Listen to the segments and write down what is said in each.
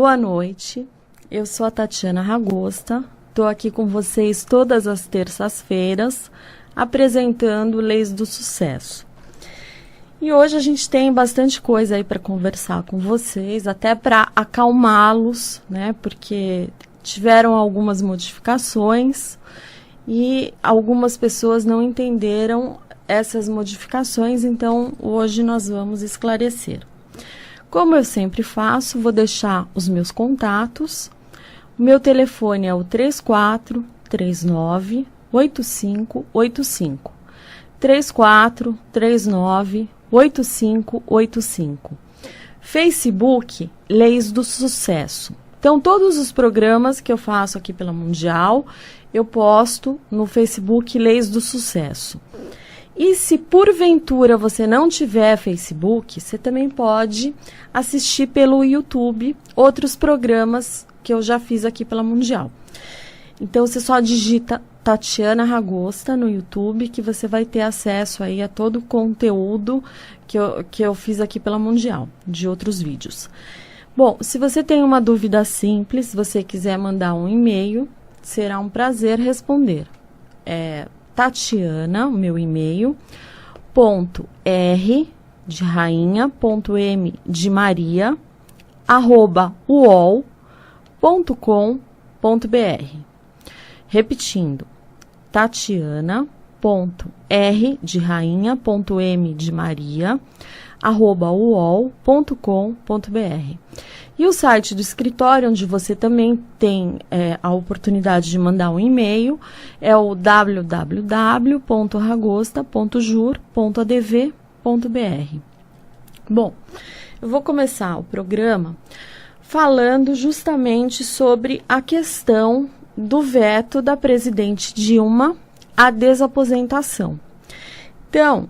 Boa noite, eu sou a Tatiana Ragosta, estou aqui com vocês todas as terças-feiras, apresentando Leis do Sucesso. E hoje a gente tem bastante coisa aí para conversar com vocês, até para acalmá-los, né? Porque tiveram algumas modificações e algumas pessoas não entenderam essas modificações, então hoje nós vamos esclarecer. Como eu sempre faço, vou deixar os meus contatos. O meu telefone é o 3439-8585. 3439-8585. Facebook, Leis do Sucesso. Então, todos os programas que eu faço aqui pela Mundial, eu posto no Facebook Leis do Sucesso. E se porventura você não tiver Facebook, você também pode assistir pelo YouTube outros programas que eu já fiz aqui pela Mundial. Então você só digita Tatiana Ragosta no YouTube que você vai ter acesso aí a todo o conteúdo que eu fiz aqui pela Mundial, de outros vídeos. Bom, se você tem uma dúvida simples, se você quiser mandar um e-mail, será um prazer responder. Tatiana, meu e-mail, .r de rainha, .m de Maria, @uol.com.br. Repetindo, Tatiana, .r de rainha, .m de Maria, @uol.com.br. E o site do escritório, onde você também tem a oportunidade de mandar um e-mail, é o www.ragosta.jur.adv.br. Bom, eu vou começar o programa falando justamente sobre a questão do veto da presidente Dilma à desaposentação. Então,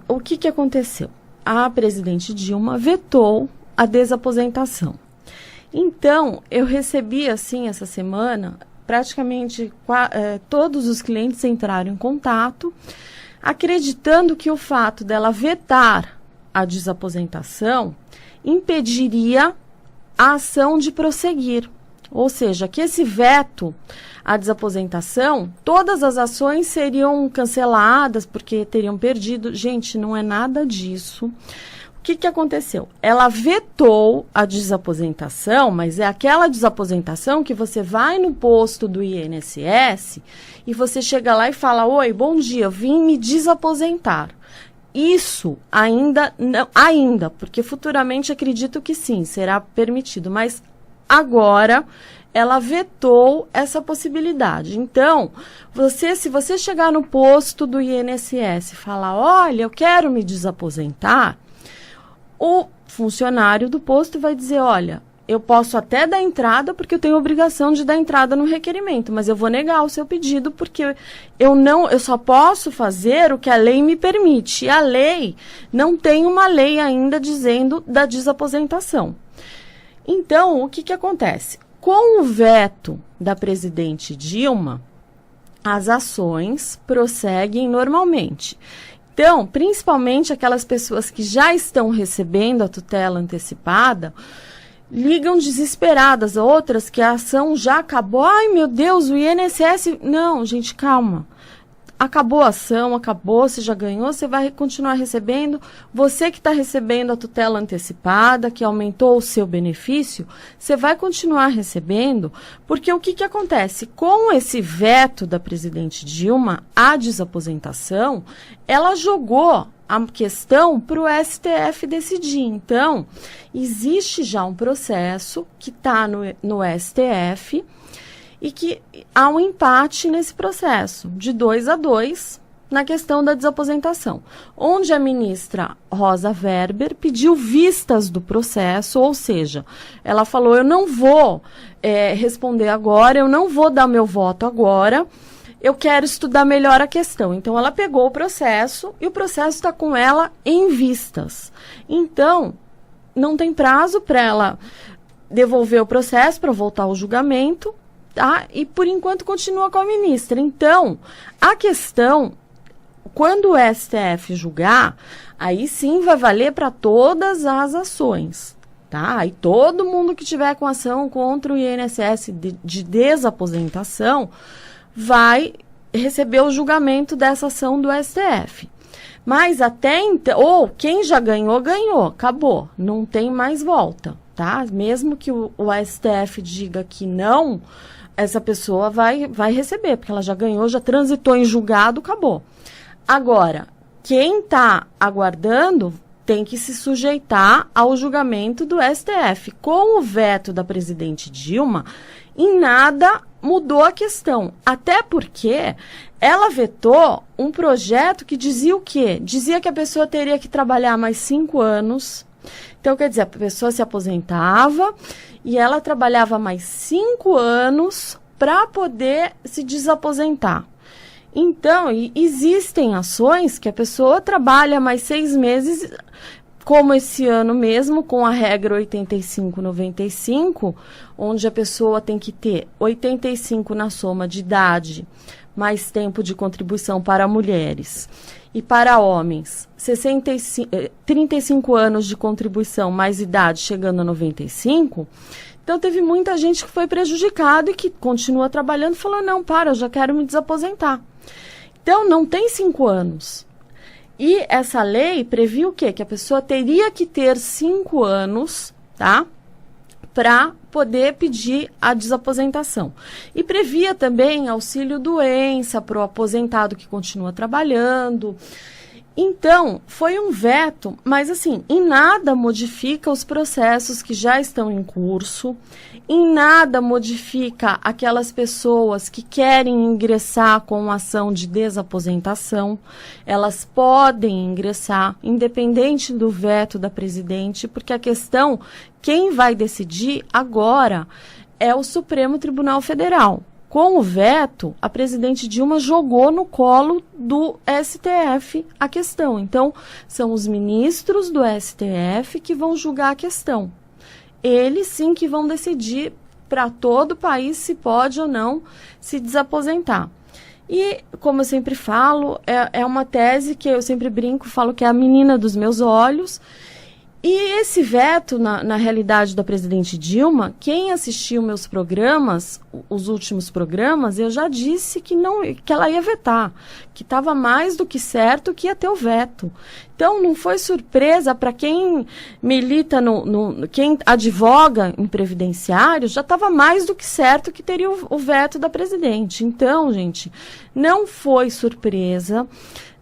o que aconteceu? A presidente Dilma vetou a desaposentação. Então, eu recebi, assim, essa semana, praticamente todos os clientes entraram em contato, acreditando que o fato dela vetar a desaposentação impediria a ação de prosseguir. Ou seja, que esse veto à desaposentação, todas as ações seriam canceladas porque teriam perdido. Gente, não é nada disso. O que aconteceu? Ela vetou a desaposentação, mas é aquela desaposentação que você vai no posto do INSS e você chega lá e fala: oi, bom dia, eu vim me desaposentar. Isso ainda não, porque futuramente acredito que sim, será permitido, mas agora ela vetou essa possibilidade. Então, se você chegar no posto do INSS e falar: olha, eu quero me desaposentar, o funcionário do posto vai dizer: olha, eu posso até dar entrada porque eu tenho obrigação de dar entrada no requerimento, mas eu vou negar o seu pedido porque eu só posso fazer o que a lei me permite. E a lei, não tem uma lei ainda dizendo da desaposentação. Então, o que acontece? Com o veto da presidente Dilma, as ações prosseguem normalmente. Então, principalmente aquelas pessoas que já estão recebendo a tutela antecipada, ligam desesperadas, outras que a ação já acabou. Ai, meu Deus, o INSS... Não, gente, calma. Acabou a ação, acabou, você já ganhou, você vai continuar recebendo. Você que está recebendo a tutela antecipada, que aumentou o seu benefício, você vai continuar recebendo, porque o que acontece? Com esse veto da presidente Dilma à desaposentação, ela jogou a questão para o STF decidir. Então, existe já um processo que está no STF, e que há um empate nesse processo, de 2-2, na questão da desaposentação, onde a ministra Rosa Weber pediu vistas do processo, ou seja, ela falou: eu não vou responder agora, eu não vou dar meu voto agora, eu quero estudar melhor a questão. Então, ela pegou o processo e o processo está com ela em vistas. Então, não tem prazo para ela devolver o processo para voltar ao julgamento, tá? E, por enquanto, continua com a ministra. Então, a questão, quando o STF julgar, aí sim vai valer para todas as ações. tá? E todo mundo que tiver com ação contra o INSS de desaposentação vai receber o julgamento dessa ação do STF. Mas até então, ou quem já ganhou, ganhou, acabou, não tem mais volta, tá? Mesmo que o STF diga que não, essa pessoa vai receber, porque ela já ganhou, já transitou em julgado, acabou. Agora, quem está aguardando tem que se sujeitar ao julgamento do STF. Com o veto da presidente Dilma, em nada mudou a questão. Até porque ela vetou um projeto que dizia o quê? Dizia que a pessoa teria que trabalhar mais 5 anos. Então, quer dizer, a pessoa se aposentava e ela trabalhava mais 5 anos para poder se desaposentar. Então, existem ações que a pessoa trabalha mais 6 meses, como esse ano mesmo, com a regra 85-95, onde a pessoa tem que ter 85 na soma de idade, mais tempo de contribuição para mulheres. E para homens, 35 anos de contribuição, mais idade, chegando a 95. Então, teve muita gente que foi prejudicada e que continua trabalhando e falou, não, eu já quero me desaposentar. Então, não tem 5 anos. E essa lei previa o quê? Que a pessoa teria que ter 5 anos, tá? Para poder pedir a desaposentação. E previa também auxílio-doença para o aposentado que continua trabalhando. Então, foi um veto, mas assim, em nada modifica os processos que já estão em curso, em nada modifica aquelas pessoas que querem ingressar com ação de desaposentação. Elas podem ingressar, independente do veto da presidente, porque a questão, quem vai decidir agora é o Supremo Tribunal Federal. Com o veto, a presidente Dilma jogou no colo do STF a questão. Então, são os ministros do STF que vão julgar a questão. Eles sim que vão decidir para todo o país se pode ou não se desaposentar. E, como eu sempre falo, é uma tese que eu sempre brinco, falo que é a menina dos meus olhos. E esse veto, na realidade da presidente Dilma, quem assistiu meus programas, os últimos programas, eu já disse que ela ia vetar, que estava mais do que certo que ia ter o veto. Então, não foi surpresa para quem milita, quem advoga em previdenciário, já estava mais do que certo que teria o veto da presidente. Então, gente, não foi surpresa,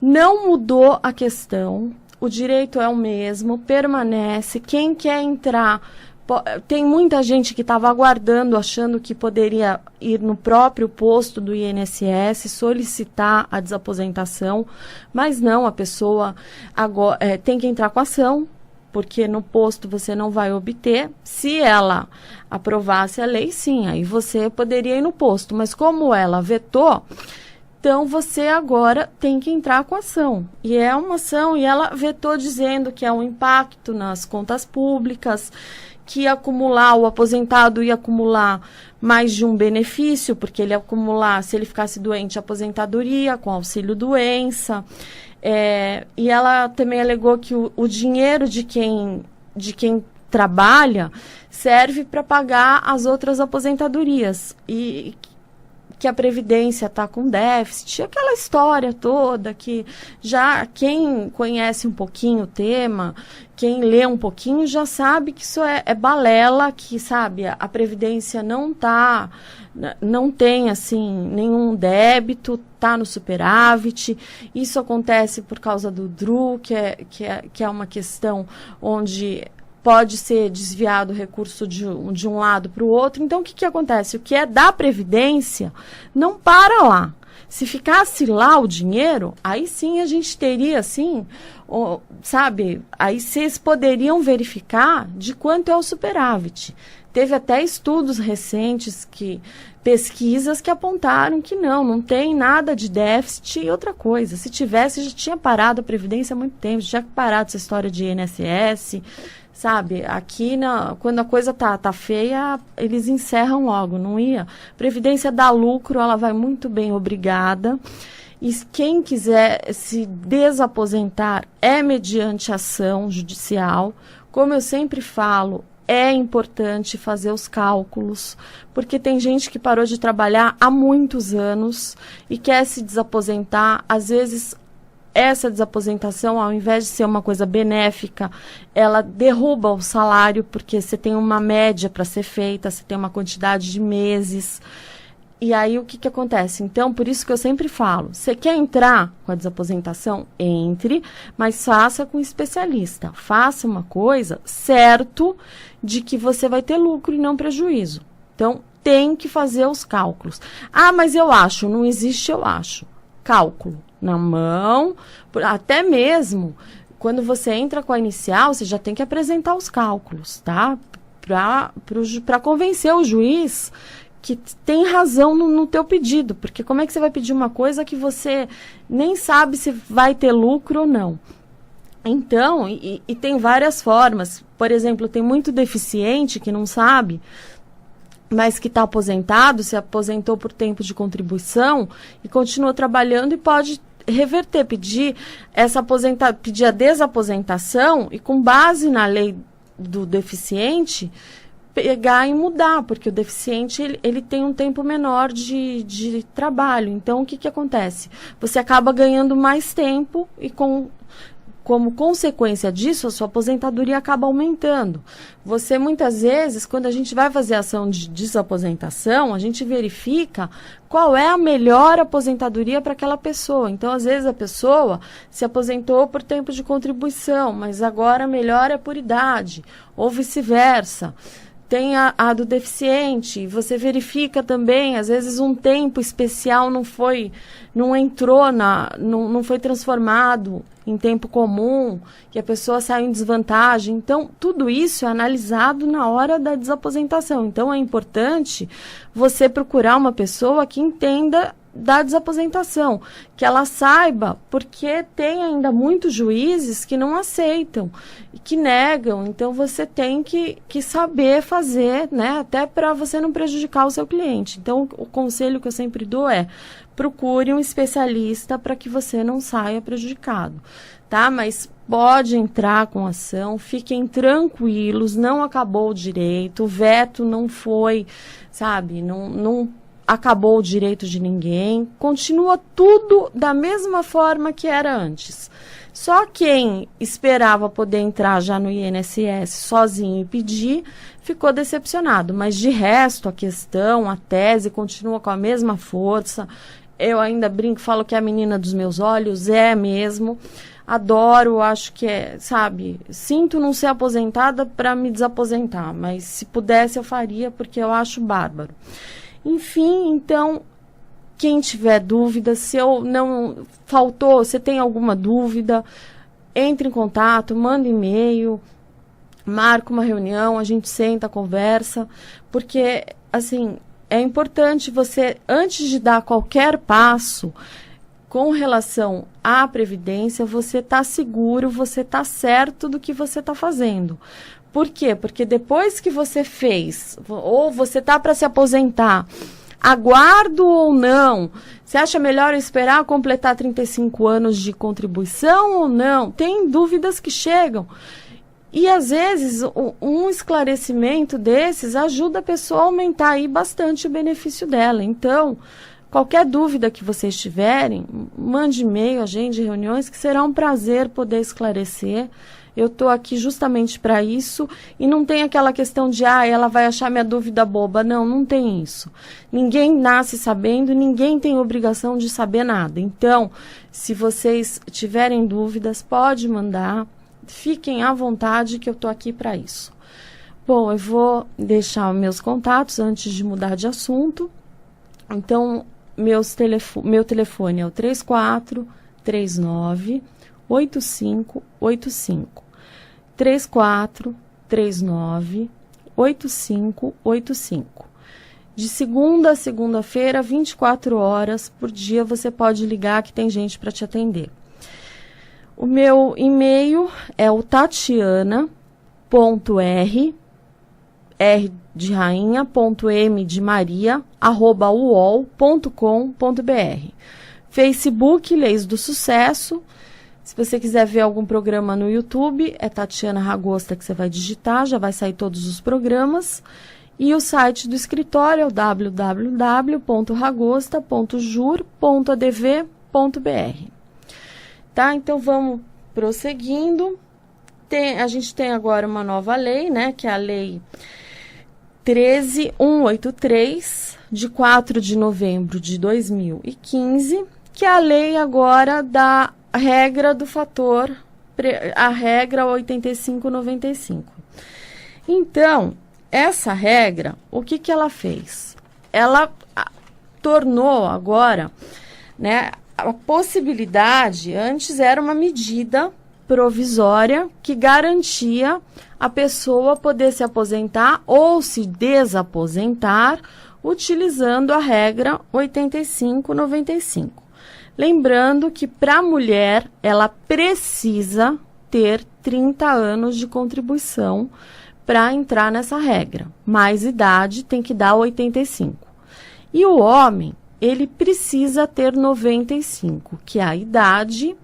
não mudou a questão. O direito é o mesmo, permanece. Quem quer entrar, tem muita gente que estava aguardando, achando que poderia ir no próprio posto do INSS, solicitar a desaposentação, mas não, a pessoa agora, tem que entrar com ação, porque no posto você não vai obter. Se ela aprovasse a lei, sim, aí você poderia ir no posto, mas como ela vetou, então, você agora tem que entrar com ação. E é uma ação, e ela vetou dizendo que é um impacto nas contas públicas, que o aposentado ia acumular mais de um benefício, porque ele ia acumular, se ele ficasse doente, aposentadoria com auxílio-doença. E ela também alegou que o dinheiro de quem trabalha serve para pagar as outras aposentadorias. E que a Previdência está com déficit, aquela história toda que já quem conhece um pouquinho o tema, quem lê um pouquinho já sabe que isso é balela, que sabe, a Previdência não tem assim nenhum débito, está no superávit. Isso acontece por causa do DRU, que é uma questão onde pode ser desviado o recurso de um lado para o outro. Então, o que acontece? O que é da Previdência não para lá. Se ficasse lá o dinheiro, aí sim a gente teria, assim, sabe? Aí vocês poderiam verificar de quanto é o superávit. Teve até estudos recentes, pesquisas que apontaram que não tem nada de déficit. E outra coisa, se tivesse, já tinha parado a Previdência há muito tempo, já tinha parado essa história de INSS. Sabe, aqui, quando a coisa tá feia, eles encerram logo, não ia. Previdência dá lucro, ela vai muito bem, obrigada. E quem quiser se desaposentar é mediante ação judicial. Como eu sempre falo, é importante fazer os cálculos, porque tem gente que parou de trabalhar há muitos anos e quer se desaposentar. Às vezes, essa desaposentação, ao invés de ser uma coisa benéfica, ela derruba o salário, porque você tem uma média para ser feita, você tem uma quantidade de meses. E aí, o que acontece? Então, por isso que eu sempre falo, você quer entrar com a desaposentação? Entre, mas faça com um especialista. Faça uma coisa certo de que você vai ter lucro e não prejuízo. Então, tem que fazer os cálculos. Ah, mas eu acho. Não existe eu acho. Cálculo na mão, até mesmo quando você entra com a inicial, você já tem que apresentar os cálculos, tá? Para convencer o juiz que tem razão no teu pedido, porque como é que você vai pedir uma coisa que você nem sabe se vai ter lucro ou não? Então, e tem várias formas. Por exemplo, tem muito deficiente que não sabe, mas que está aposentado, se aposentou por tempo de contribuição e continua trabalhando e pode reverter, pedir a desaposentação e, com base na lei do deficiente, pegar e mudar, porque o deficiente ele tem um tempo menor de trabalho. Então, o que acontece? Você acaba ganhando mais tempo e, como consequência disso, a sua aposentadoria acaba aumentando. Você, muitas vezes, quando a gente vai fazer ação de desaposentação, a gente verifica qual é a melhor aposentadoria para aquela pessoa. Então, às vezes, a pessoa se aposentou por tempo de contribuição, mas agora a melhor é por idade, ou vice-versa. Tem a do deficiente, você verifica também, às vezes um tempo especial não foi transformado em tempo comum, que a pessoa saiu em desvantagem. Então, tudo isso é analisado na hora da desaposentação. Então, é importante você procurar uma pessoa que entenda da desaposentação, que ela saiba, porque tem ainda muitos juízes que não aceitam e que negam. Então, você tem que saber fazer, né, até para você não prejudicar o seu cliente. Então, o conselho que eu sempre dou é: procure um especialista para que você não saia prejudicado, tá? Mas pode entrar com ação, fiquem tranquilos, não acabou o direito, o veto não foi, sabe, não acabou o direito de ninguém, continua tudo da mesma forma que era antes. Só quem esperava poder entrar já no INSS sozinho e pedir, ficou decepcionado. Mas, de resto, a questão, a tese, continua com a mesma força. Eu ainda brinco, falo que é a menina dos meus olhos, é mesmo. Adoro, acho que sabe, sinto não ser aposentada para me desaposentar, mas se pudesse eu faria, porque eu acho bárbaro. Enfim, então, quem tiver dúvida, se eu não faltou, se tem alguma dúvida, entre em contato, manda e-mail, marca uma reunião, a gente senta, conversa, porque, assim, é importante você, antes de dar qualquer passo com relação à previdência, você está seguro, você está certo do que você está fazendo. Por quê? Porque depois que você fez, ou você está para se aposentar, aguardo ou não, você acha melhor esperar completar 35 anos de contribuição ou não? Tem dúvidas que chegam. E, às vezes, um esclarecimento desses ajuda a pessoa a aumentar aí bastante o benefício dela. Então, qualquer dúvida que vocês tiverem, mande e-mail, agende reuniões, que será um prazer poder esclarecer. Eu estou aqui justamente para isso e não tem aquela questão de, ela vai achar minha dúvida boba. Não, não tem isso. Ninguém nasce sabendo, ninguém tem obrigação de saber nada. Então, se vocês tiverem dúvidas, pode mandar. Fiquem à vontade que eu estou aqui para isso. Bom, eu vou deixar os meus contatos antes de mudar de assunto. Então, meu telefone é o 3439-8585. 3439-8585. De segunda a segunda-feira, 24 horas por dia, você pode ligar que tem gente para te atender. O meu e-mail é o tatiana.r, R de rainha, .m de Maria, @uol.com.br. Facebook, Leis do Sucesso. Se você quiser ver algum programa no YouTube, é Tatiana Ragosta que você vai digitar, já vai sair todos os programas. E o site do escritório é o www.ragosta.jur.adv.br. Tá? Então, vamos prosseguindo. A gente tem agora uma nova lei, né? Que é a Lei 13.183, de 4 de novembro de 2015, que é a lei agora da regra do fator, a regra 8595. Então, essa regra, o que que ela fez? Ela tornou agora, né, a possibilidade, antes era uma medida provisória que garantia a pessoa poder se aposentar ou se desaposentar utilizando a regra 8595. Lembrando que para a mulher ela precisa ter 30 anos de contribuição para entrar nessa regra. Mais idade tem que dar 85. E o homem, ele precisa ter 95, que é a idade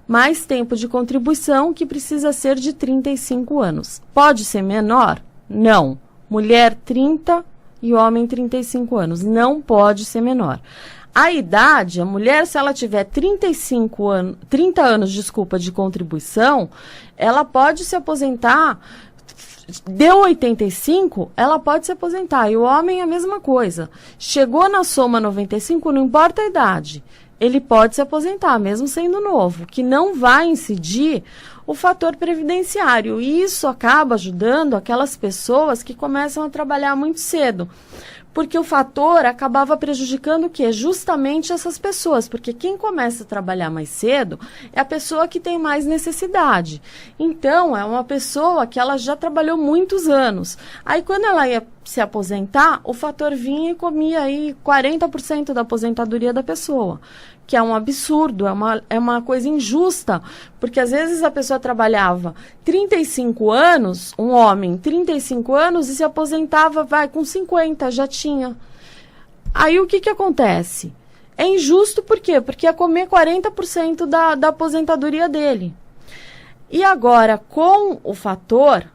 mais tempo de contribuição, que precisa ser de 35 anos. Pode ser menor? Não. Mulher 30 e homem 35 anos. Não pode ser menor. A idade, a mulher, se ela tiver 30 anos, de contribuição, ela pode se aposentar. Deu 85, ela pode se aposentar. E o homem é a mesma coisa. Chegou na soma 95, não importa a idade. Ele pode se aposentar, mesmo sendo novo, que não vai incidir o fator previdenciário. E isso acaba ajudando aquelas pessoas que começam a trabalhar muito cedo. Porque o fator acabava prejudicando o quê? Justamente essas pessoas. Porque quem começa a trabalhar mais cedo é a pessoa que tem mais necessidade. Então, é uma pessoa que ela já trabalhou muitos anos. Aí, quando ela ia se aposentar, o fator vinha e comia aí 40% da aposentadoria da pessoa. Que é um absurdo, é uma coisa injusta, porque às vezes a pessoa trabalhava 35 anos, um homem 35 anos, e se aposentava, com 50, já tinha. Aí o que acontece? É injusto por quê? Porque ia comer 40% da aposentadoria dele. E agora, com o fator,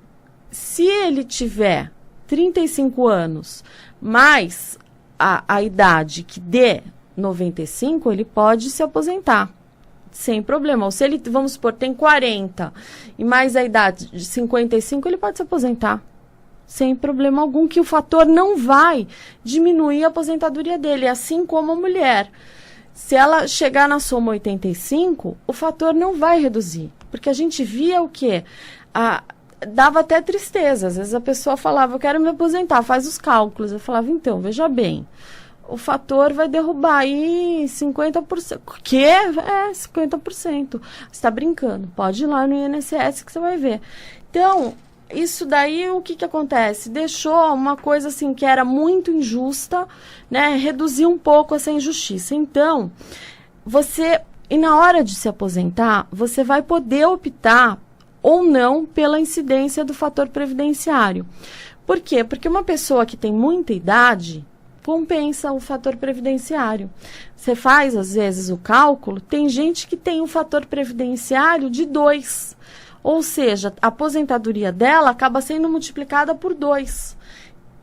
se ele tiver 35 anos, mais a idade que dê 95, ele pode se aposentar, sem problema. Ou se ele, vamos supor, tem 40 e mais a idade de 55, ele pode se aposentar, sem problema algum, que o fator não vai diminuir a aposentadoria dele, assim como a mulher. Se ela chegar na soma 85, o fator não vai reduzir, porque a gente via o quê? Dava até tristeza. Às vezes a pessoa falava, eu quero me aposentar, faz os cálculos. Eu falava, então, veja bem, o fator vai derrubar aí 50%. O quê? 50%. Você está brincando. Pode ir lá no INSS que você vai ver. Então, isso daí, o que acontece? Deixou uma coisa assim que era muito injusta, né? Reduziu um pouco essa injustiça. Então, e na hora de se aposentar, você vai poder optar ou não pela incidência do fator previdenciário. Por quê? Porque uma pessoa que tem muita idade compensa o fator previdenciário. Você faz, às vezes, o cálculo, tem gente que tem um fator previdenciário de 2. Ou seja, a aposentadoria dela acaba sendo multiplicada por 2.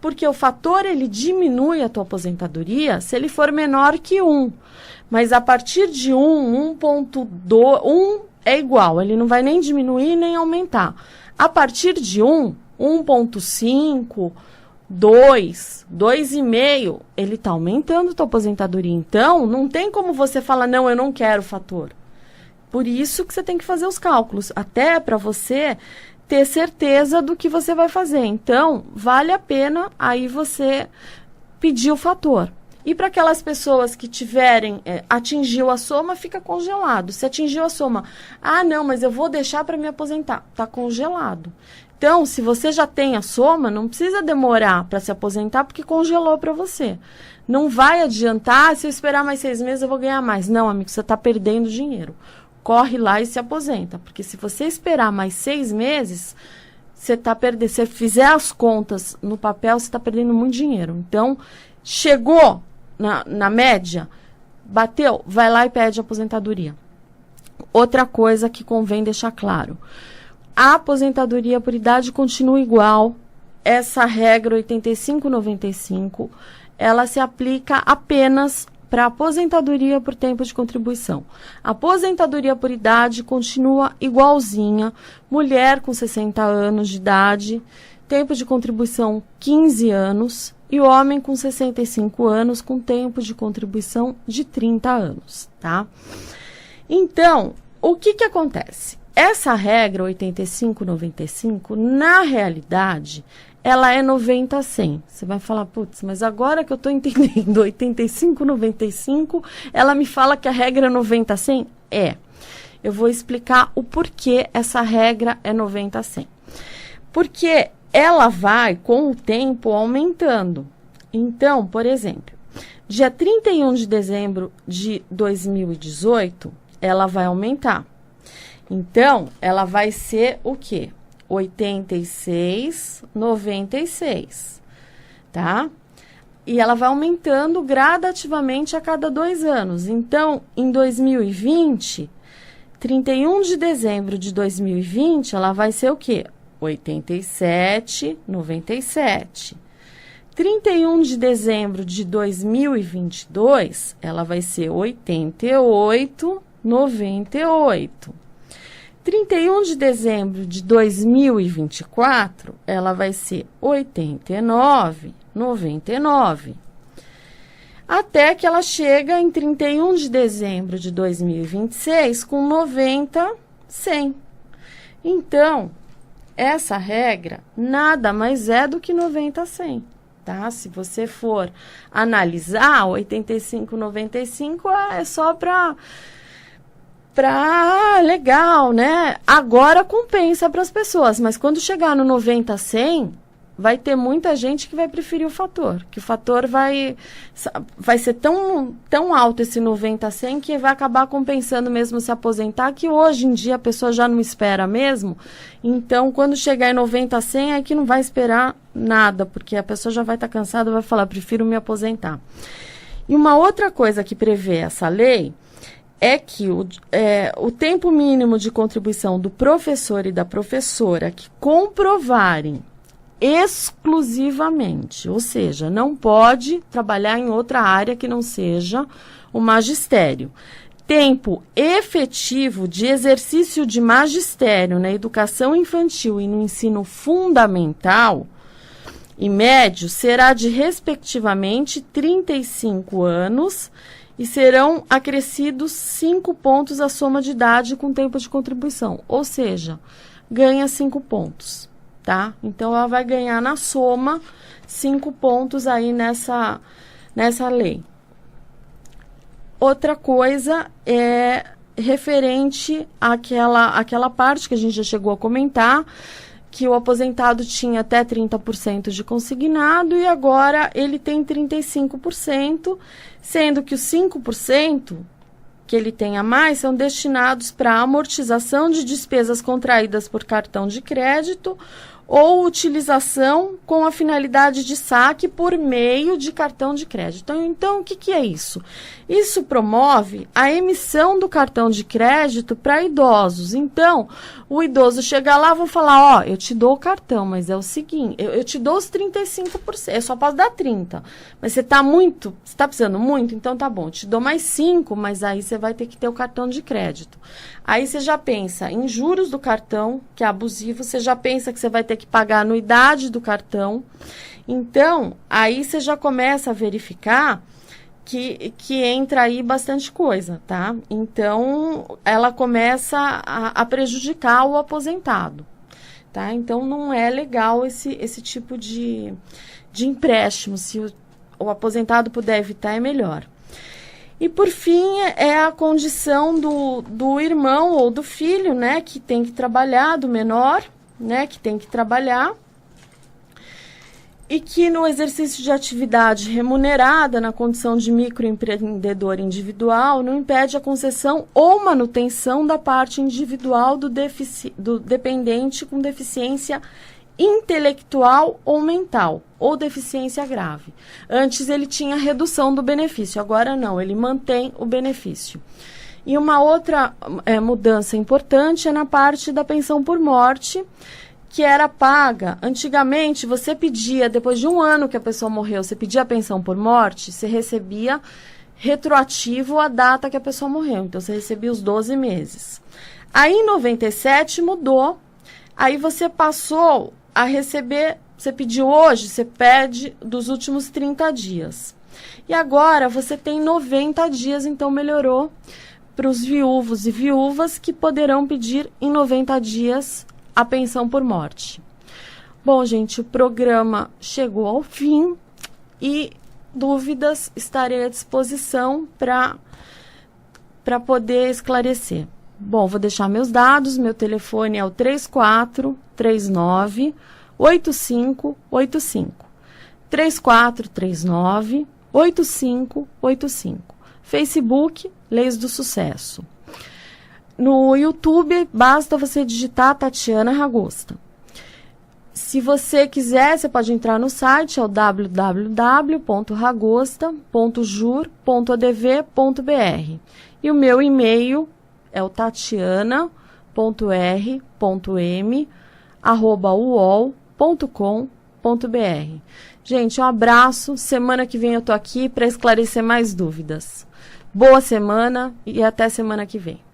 Porque o fator, ele diminui a tua aposentadoria se ele for menor que 1. Mas a partir de 1.2, 1 é igual, ele não vai nem diminuir nem aumentar. A partir de 1.5, 2,5, ele está aumentando a tua aposentadoria. Então, não tem como você falar, não, eu não quero fator. Por isso que você tem que fazer os cálculos, até para você ter certeza do que você vai fazer. Então, vale a pena aí você pedir o fator. E para aquelas pessoas que tiverem, atingiu a soma, fica congelado. Se atingiu a soma, não, mas eu vou deixar para me aposentar. Está congelado. Então, se você já tem a soma, não precisa demorar para se aposentar, porque congelou para você. Não vai adiantar, se eu esperar mais 6 meses, eu vou ganhar mais. Não, amigo, você está perdendo dinheiro. Corre lá e se aposenta. Porque se você esperar mais 6 meses, você está perdendo. Se você fizer as contas no papel, você está perdendo muito dinheiro. Então, chegou na média, bateu, vai lá e pede aposentadoria. Outra coisa que convém deixar claro, a aposentadoria por idade continua igual, essa regra 85-95, ela se aplica apenas para aposentadoria por tempo de contribuição. A aposentadoria por idade continua igualzinha, mulher com 60 anos de idade, tempo de contribuição 15 anos, e homem com 65 anos com tempo de contribuição de 30 anos, tá? Então, o que acontece? Essa regra 85-95, na realidade, ela é 90-100. Você vai falar, putz, mas agora que eu estou entendendo 85-95, ela me fala que a regra é 90-100? É. Eu vou explicar o porquê essa regra é 90-100. Porque ela vai, com o tempo, aumentando. Então, por exemplo, dia 31 de dezembro de 2018, ela vai aumentar. Então, ela vai ser o quê? 86,96, tá? E ela vai aumentando gradativamente a cada 2 anos. Então, em 2020, 31 de dezembro de 2020, ela vai ser o quê? 87,97. 31 de dezembro de 2022, ela vai ser 88,98. 31 de dezembro de 2024, ela vai ser 89,99. Até que ela chega em 31 de dezembro de 2026 com 90,100. Então, essa regra nada mais é do que 90,100. Tá? Se você for analisar, 85,95 é só para legal, né? Agora compensa para as pessoas, mas quando chegar no 90-100, vai ter muita gente que vai preferir o fator, que o fator vai ser tão alto esse 90-100 que vai acabar compensando mesmo se aposentar, que hoje em dia a pessoa já não espera mesmo. Então, quando chegar em 90-100, é que não vai esperar nada, porque a pessoa já vai estar cansada e vai falar, prefiro me aposentar. E uma outra coisa que prevê essa lei é que o tempo mínimo de contribuição do professor e da professora que comprovarem exclusivamente, ou seja, não pode trabalhar em outra área que não seja o magistério. Tempo efetivo de exercício de magistério na educação infantil e no ensino fundamental e médio será de, respectivamente, 35 anos e serão acrescidos 5 pontos a soma de idade com tempo de contribuição, ou seja, ganha 5 pontos. Tá? Então, ela vai ganhar na soma 5 pontos aí nessa lei. Outra coisa é referente àquela parte que a gente já chegou a comentar, que o aposentado tinha até 30% de consignado e agora ele tem 35%, sendo que os 5% que ele tem a mais são destinados para amortização de despesas contraídas por cartão de crédito ou utilização com a finalidade de saque por meio de cartão de crédito. Então, o que é isso? Isso promove a emissão do cartão de crédito para idosos. Então, o idoso chega lá e vai falar, eu te dou o cartão, mas é o seguinte, eu te dou os 35%, eu só posso dar 30%, mas você está precisando muito, então tá bom, eu te dou mais 5%, mas aí você vai ter que ter o cartão de crédito. Aí você já pensa em juros do cartão, que é abusivo, você já pensa que você vai ter que pagar a anuidade do cartão. Então, aí você já começa a verificar que entra aí bastante coisa, tá? Então, ela começa a prejudicar o aposentado, tá? Então, não é legal esse tipo de empréstimo. Se o aposentado puder evitar, é melhor. E, por fim, é a condição do irmão ou do filho, né, que tem que trabalhar, do menor, né, que tem que trabalhar, e que no exercício de atividade remunerada, na condição de microempreendedor individual, não impede a concessão ou manutenção da parte individual do dependente com deficiência intelectual ou mental, ou deficiência grave. Antes ele tinha redução do benefício, agora não, ele mantém o benefício. E uma outra mudança importante é na parte da pensão por morte, que era paga. Antigamente, você pedia, depois de um ano que a pessoa morreu, você pedia a pensão por morte, você recebia retroativo a data que a pessoa morreu. Então, você recebia os 12 meses. Aí, em 97, mudou. Aí, você passou a receber, você pediu hoje, você pede dos últimos 30 dias. E agora, você tem 90 dias, então melhorou para os viúvos e viúvas que poderão pedir em 90 dias a pensão por morte. Bom, gente, o programa chegou ao fim e dúvidas estarei à disposição para poder esclarecer. Bom, vou deixar meus dados, meu telefone é o 3439-8585. 3439-8585. Facebook, Leis do Sucesso. No YouTube, basta você digitar Tatiana Ragosta. Se você quiser, você pode entrar no site, é o www.ragosta.jur.adv.br. E o meu e-mail é o tatiana.r.m@uol.com.br. Gente, um abraço. Semana que vem eu tô aqui para esclarecer mais dúvidas. Boa semana e até semana que vem.